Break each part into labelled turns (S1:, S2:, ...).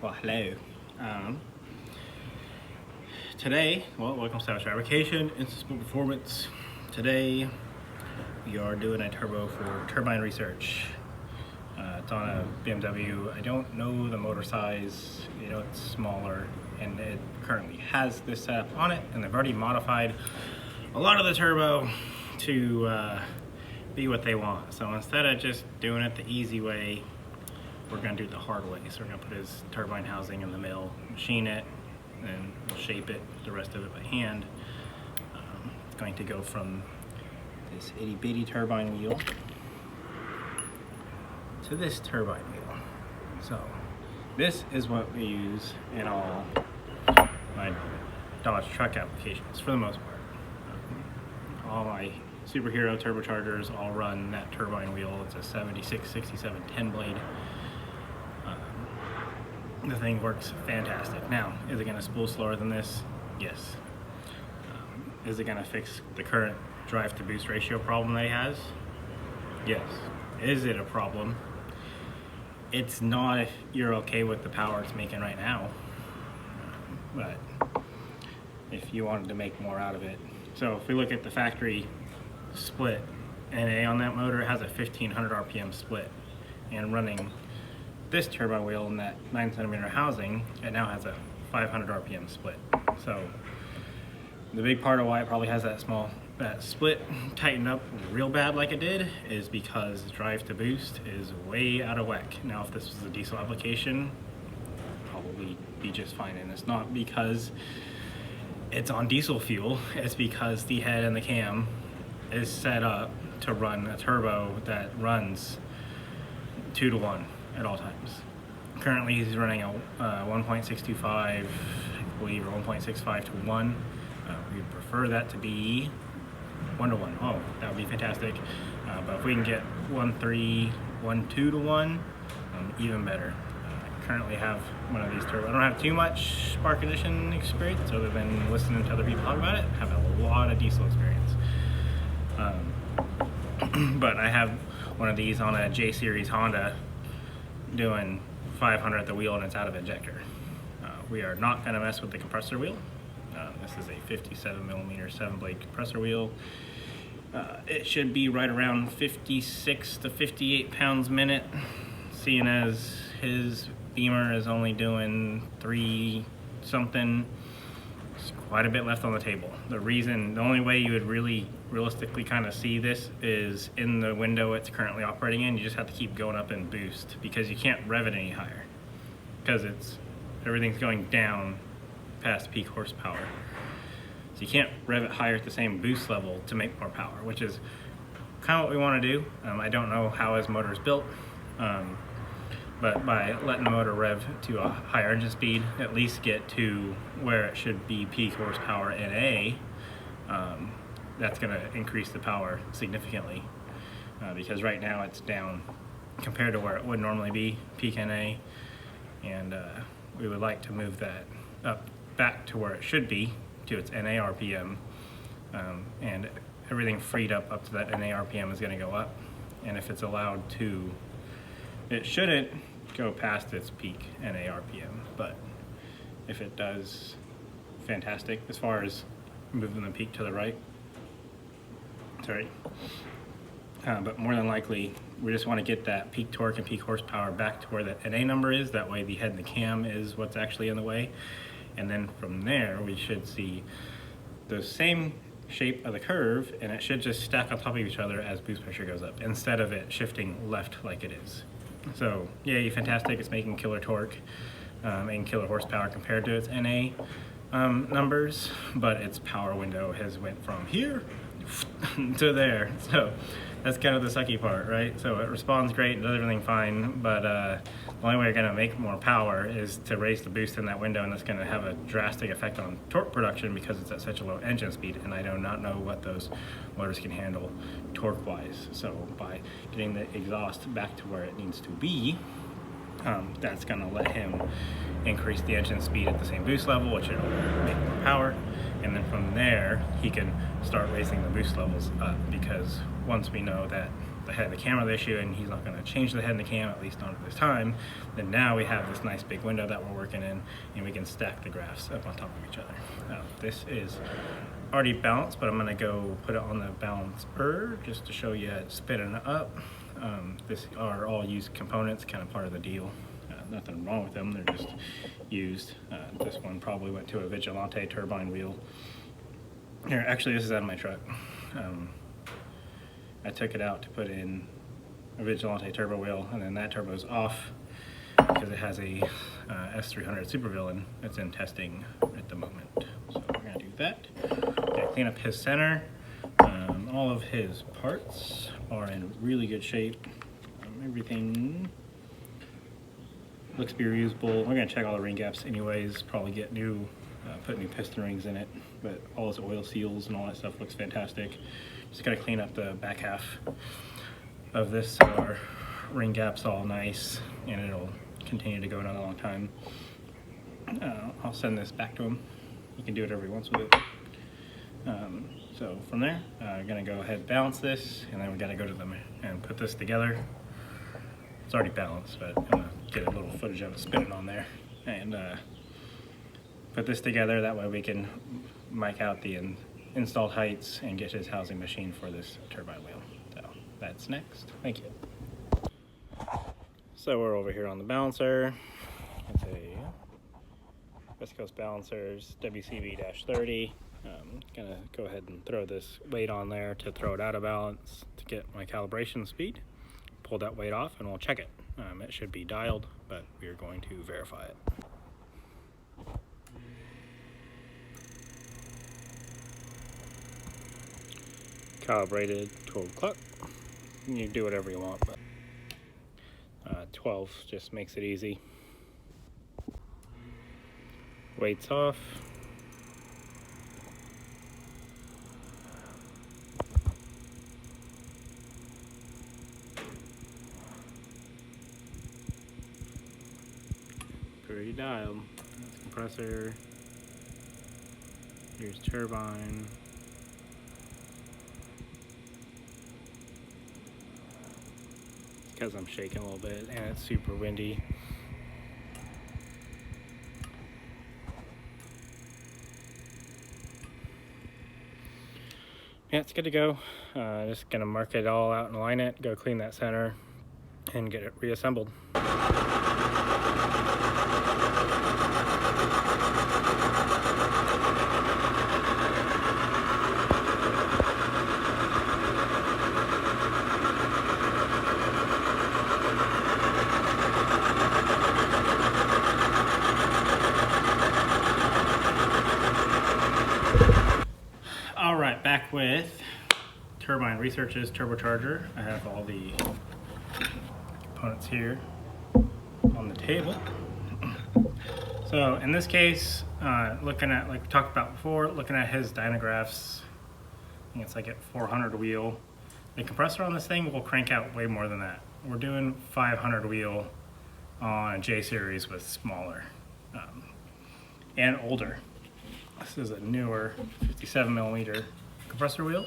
S1: Well, hello. Today, welcome to Savage Fabrication, Instant Performance. Today, we are doing a turbo for turbine research. It's on a BMW. I don't know the motor size. It's smaller, and it currently has this setup on it, and they've already modified a lot of the turbo to be what they want. So instead of just doing it the easy way, we're going to do it the hard way. So we're going to put his turbine housing in the mill, machine it, and we'll shape it, the rest of it by hand. It's going to go from this itty bitty turbine wheel to this turbine wheel. So this is what we use in all my Dodge truck applications for the most part. All my superhero turbochargers all run that turbine wheel. It's a 76, 67, 10 blade. The thing works fantastic. Now, is it going to spool slower than this? Yes. Is it going to fix the current drive to boost ratio problem that he has? Yes. Is it a problem? It's not if you're okay with the power it's making right now. But if you wanted to make more out of it. So if we look at the factory split, NA on that motor, it has a 1500 RPM split, and running this turbine wheel in that 9cm housing, it now has a 500 RPM split. So the big part of why it probably has that split tightened up real bad like it did is because drive to boost is way out of whack. Now if this was a diesel application, probably be just fine, and it's not because it's on diesel fuel, it's because the head and the cam is set up to run a turbo that runs 2-to-1 at all times. Currently he's running a 1.625, I believe, or 1.65 to 1. We prefer that to be 1-to-1. Oh, that would be fantastic. But if we can get 1.3, 1.2 to 1, even better. I currently have one of these turbos. I don't have too much spark ignition experience other than listening to other people talk about it. I have a lot of diesel experience. But I have one of these on a J series Honda doing 500 at the wheel, and it's out of injector. We are not going to mess with the compressor wheel. This is a 57mm 7-blade compressor wheel. It should be right around 56 to 58 pounds minute, seeing as his Beamer is only doing 3 something. There's quite a bit left on the table. The only way you would really realistically kind of see this is in the window it's currently operating in. You just have to keep going up in boost because you can't rev it any higher because everything's going down past peak horsepower. So you can't rev it higher at the same boost level to make more power, which is kind of what we want to do. I don't know how his motor is built, but by letting the motor rev to a higher engine speed, at least get to where it should be peak horsepower NA, that's going to increase the power significantly, because right now it's down compared to where it would normally be peak NA, and we would like to move that up back to where it should be, to its NA RPM, and everything freed up to that NA RPM is going to go up, and if it's allowed to, it shouldn't go past its peak NA RPM, but if it does, fantastic. As far as moving the peak to the right, but more than likely we just want to get that peak torque and peak horsepower back to where that NA number is. That way the head and the cam is what's actually in the way, and then from there we should see the same shape of the curve, and it should just stack on top of each other as boost pressure goes up instead of it shifting left like it is. So yay, fantastic. It's making killer torque and killer horsepower compared to its NA numbers, but its power window has went from here to there. So that's kind of the sucky part, right? So it responds great and does everything fine, but the only way you're going to make more power is to raise the boost in that window, and that's going to have a drastic effect on torque production because it's at such a low engine speed, and I do not know what those motors can handle torque-wise. So by getting the exhaust back to where it needs to be, that's going to let him increase the engine speed at the same boost level, which will make more power, and then from there he can start raising the boost levels up, because once we know that the head of the cam issue, and he's not going to change the head of the cam, at least not at this time, then now we have this nice big window that we're working in, and we can stack the graphs up on top of each other. Now, this is already balanced, but I'm going to go put it on the balancer just to show you it spinning up. These are all used components, kind of part of the deal. Nothing wrong with them, they're just used. This one probably went to a Vigilante turbine wheel. Here, actually, this is out of my truck. I took it out to put in a Vigilante turbo wheel, and then that turbo's off because it has a S300 supervillain that's in testing at the moment. So we're gonna do that. Gonna clean up his center. All of his parts are in really good shape. Everything looks to be reusable. We're gonna check all the ring gaps anyways, probably get new, put new piston rings in it, but all his oil seals and all that stuff looks fantastic. Just gotta clean up the back half of this so our ring gap's all nice and it'll continue to go another long time. I'll send this back to him. He can do whatever he wants with it. So from there, I'm gonna go ahead and balance this, and then we gotta go to them and put this together. It's already balanced, but I'm gonna get a little footage of it spinning on there and put this together. That way we can mic out the installed heights and get his housing machine for this turbine wheel. So that's next. Thank you. So we're over here on the balancer. It's a West Coast Balancers WCB-30. Gonna go ahead and throw this weight on there to throw it out of balance to get my calibration speed. Pull that weight off and we'll check it. It should be dialed, but we are going to verify it. Calibrated 12 o'clock. You can do whatever you want, but 12 just makes it easy. Weights off. Pretty dialed. That's compressor. Here's turbine. Because I'm shaking a little bit and it's super windy. Yeah, it's good to go. Just gonna mark it all out and line it, go clean that center, and get it reassembled. All right, back with Turbine Research's turbocharger. I have all the components here on the table. So in this case, looking at, like we talked about before, looking at his dynagraphs, I think it's like at 400 wheel. The compressor on this thing will crank out way more than that. We're doing 500 wheel on a J series with smaller and older. This is a newer 57 millimeter compressor wheel.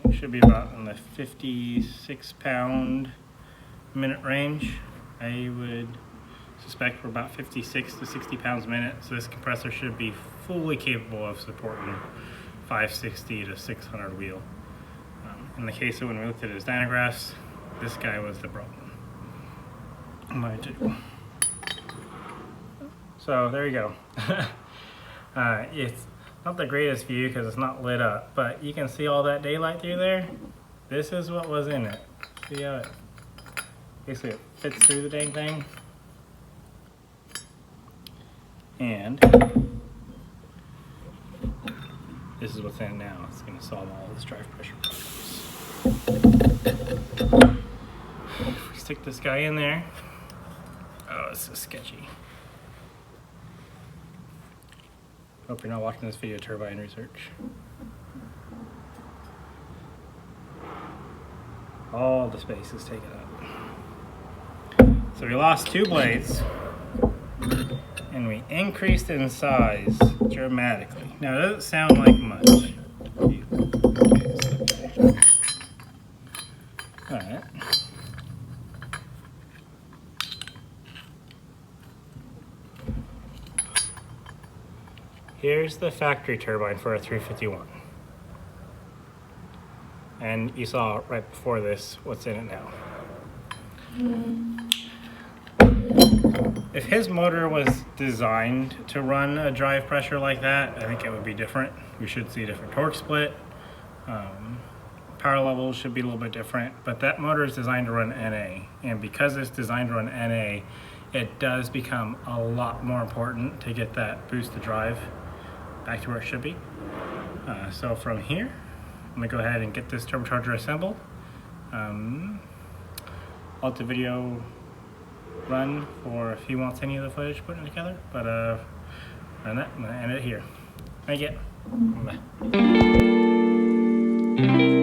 S1: It should be about in the 56 pound-minute range. I would suspect we're about 56 to 60 pounds a minute, so this compressor should be fully capable of supporting 560 to 600 wheel. In the case of when we looked at his dynagraphs, this guy was the problem. Mine too. So there you go. It's not the greatest view because it's not lit up, but you can see all that daylight through there. This is what was in it. See how it basically it fits through the dang thing. And this is what's in it now. It's going to solve all this drive pressure problems. If we stick this guy in there, oh, this is sketchy. Hope you're not watching this video, Turbine Research. All the space is taken up. So we lost 2 blades, and we increased in size dramatically. Now, it doesn't sound like much. Here's the factory turbine for a 351. And you saw right before this what's in it now. If his motor was designed to run a drive pressure like that, I think it would be different. We should see a different torque split. Power levels should be a little bit different, but that motor is designed to run NA. And because it's designed to run NA, it does become a lot more important to get that boost to drive back to where it should be. So from here, I'm gonna go ahead and get this turbocharger assembled. I'll let the video run for if he wants any of the footage putting it together, but on that, I'm gonna end it here. Thank you. Bye.